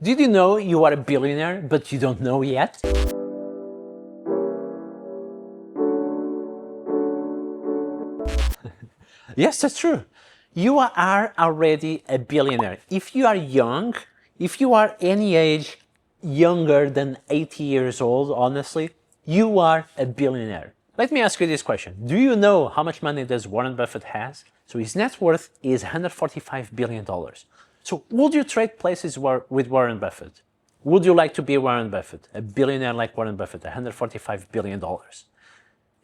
Did you know you are a billionaire, but you don't know yet? Yes, that's true. You are already a billionaire. If you are young, if you are any age younger than 80 years old, honestly, you are a billionaire. Let me ask you this question. Do you know how much money does Warren Buffett has? So his net worth is $145 billion. So would you trade places with Warren Buffett? Would you like to be Warren Buffett, a billionaire like Warren Buffett, $145 billion?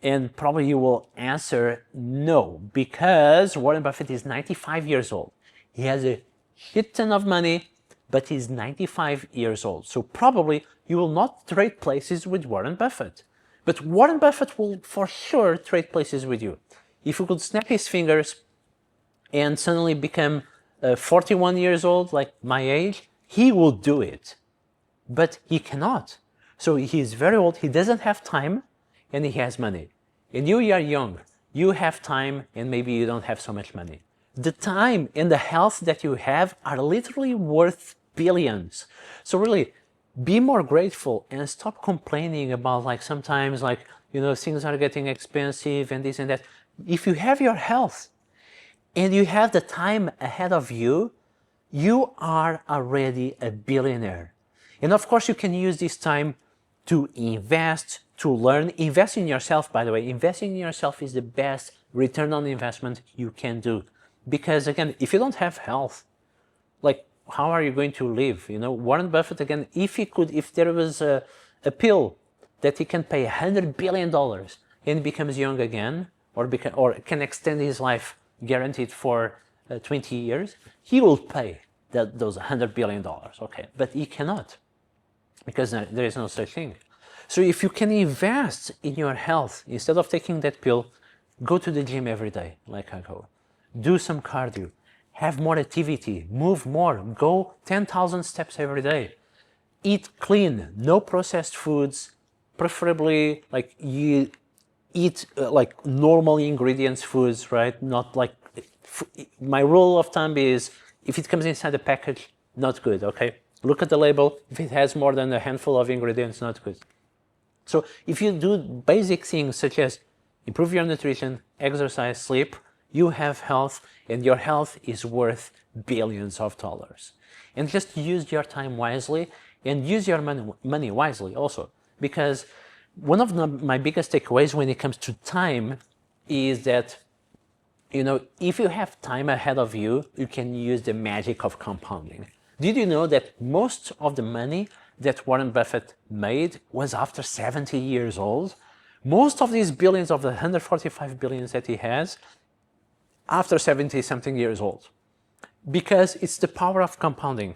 And probably you will answer no, because Warren Buffett is 95 years old. He has a shit ton of money, but he's 95 years old. So probably you will not trade places with Warren Buffett. But Warren Buffett will for sure trade places with you. If you could snap his fingers and suddenly become 41 years old, like my age, he will do it. But he cannot. So he's very old, he doesn't have time, and he has money. And you are young, you have time, and maybe you don't have so much money. The time and the health that you have are literally worth billions. So really, be more grateful and stop complaining about like sometimes like, you know, things are getting expensive and this and that. If you have your health and you have the time ahead of you, you are already a billionaire. And of course, you can use this time to invest, to learn. Invest in yourself, by the way. Investing in yourself is the best return on investment you can do. Because again, if you don't have health, like how are you going to live? You know, Warren Buffett, again, if there was a pill that he can pay $100 billion and becomes young again, or can extend his life guaranteed for 20 years, he will pay those $100 billion, okay? But he cannot, because there is no such thing. So if you can invest in your health, instead of taking that pill, go to the gym every day, like I go. Do some cardio, have more activity, move more, go 10,000 steps every day. Eat clean, no processed foods, preferably like you eat like normal ingredients foods, right? Not like, my rule of thumb is if it comes inside a package, not good, okay? Look at the label. If it has more than a handful of ingredients, not good. So if you do basic things such as improve your nutrition, exercise, sleep, you have health, and your health is worth billions of dollars. And just use your time wisely and use your money wisely also. Because one of my biggest takeaways when it comes to time is that, you know, if you have time ahead of you, you can use the magic of compounding. Did you know that most of the money that Warren Buffett made was after 70 years old? Most of these billions, of the 145 billions that he has, after 70 something years old. Because it's the power of compounding.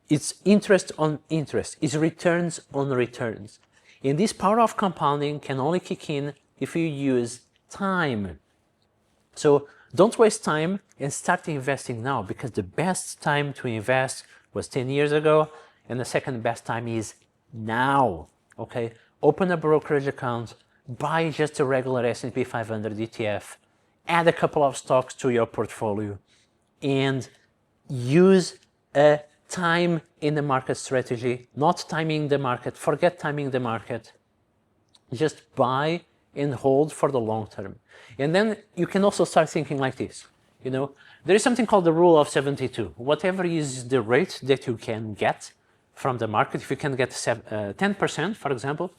It's interest on interest, it's returns on returns. And this power of compounding can only kick in if you use time. So don't waste time and start investing now, because the best time to invest was 10 years ago, and the second best time is now, okay? Open a brokerage account, buy just a regular S&P 500 ETF, add a couple of stocks to your portfolio, and use a time in the market strategy, not timing the market. Forget timing the market. Just buy and hold for the long term. And then you can also start thinking like this. You know, there is something called the rule of 72. Whatever is the rate that you can get from the market, if you can get 10%, for example,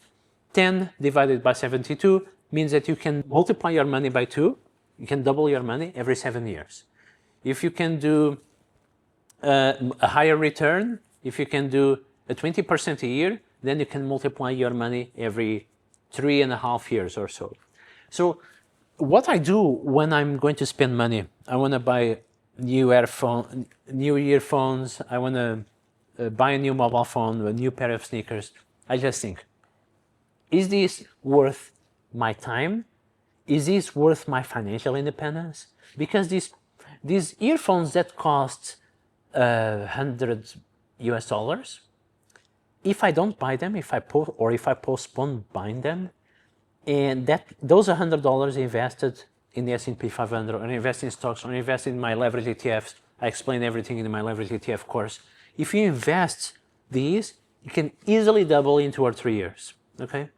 10 divided by 72 means that you can multiply your money by 2. You can double your money every 7 years. If you can do a higher return, if you can do a 20% a year, then you can multiply your money every 3.5 years or so. So what I do when I'm going to spend money, I want to buy new earphones, I want to buy a new mobile phone, a new pair of sneakers. I just think, is this worth my time? Is this worth my financial independence? Because these earphones that cost $100 US, if I don't buy them, if I postpone buying them, and those $100 invested in the S&P 500, or invest in stocks, or invest in my leverage ETFs, I explain everything in my leverage ETF course. If you invest these, you can easily double in 2 or 3 years. Okay,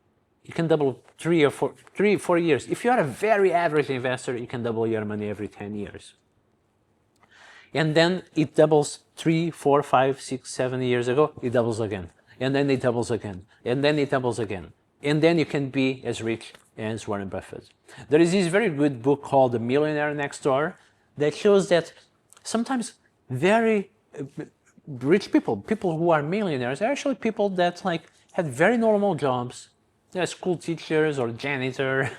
you can double 4 years. If you are a very average investor, you can double your money every 10 years. And then it doubles 3, 4, 5, 6, 7 years ago, it doubles again. And then it doubles again. And then it doubles again. And then you can be as rich as Warren Buffett. There is this very good book called The Millionaire Next Door that shows that sometimes very rich people who are millionaires, are actually people that like had very normal jobs. They're school teachers or janitor,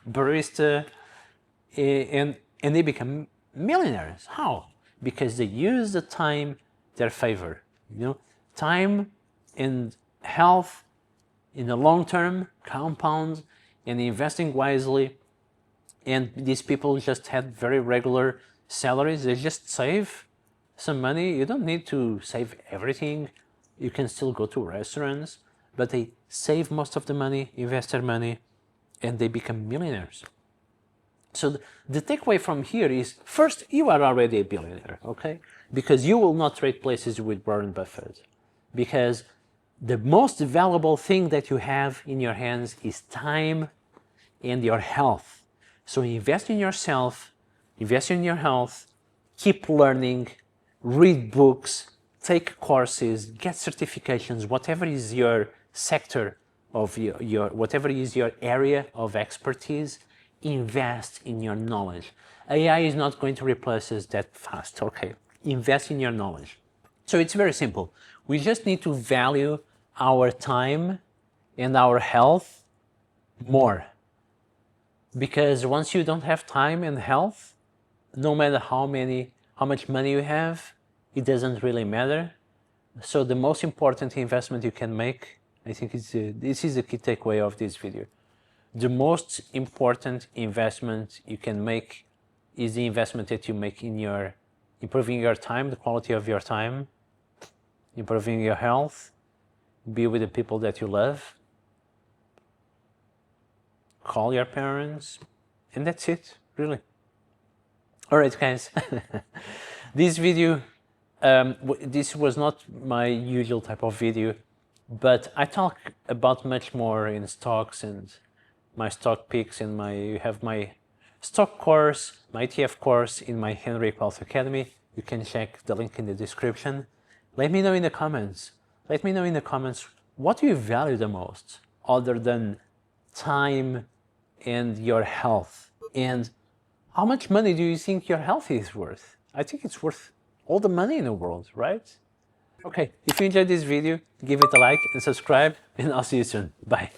barista, and they become millionaires. How? Because they use the time their favor. Time and health in the long term compound, and investing wisely. And these people just had very regular salaries. They just save some money. You don't need to save everything. You can still go to restaurants, but they save most of the money, invest their money, and they become millionaires. So the takeaway from here is, first, you are already a billionaire, okay? Because you will not trade places with Warren Buffett. Because the most valuable thing that you have in your hands is time and your health. So invest in yourself, invest in your health, keep learning, read books, take courses, get certifications, whatever is your sector of your whatever is your area of expertise. Invest in your knowledge. AI is not going to replace us that fast, okay? Invest in your knowledge. So it's very simple. We just need to value our time and our health more. Because once you don't have time and health, no matter how much money you have, it doesn't really matter. So the most important investment you can make, I think this is the key takeaway of this video. The most important investment you can make is the investment that you make in improving your time, the quality of your time, improving your health, be with the people that you love, call your parents, and that's it, really. All right, guys. This video, this was not my usual type of video, but I talk about much more in stocks and my stock picks, and you have my stock course, my ETF course in my Henry Wealth Academy. You can check the link in the description. Let me know in the comments. Let me know in the comments, what do you value the most other than time and your health? And how much money do you think your health is worth? I think it's worth all the money in the world, right? Okay, if you enjoyed this video, give it a like and subscribe, and I'll see you soon. Bye.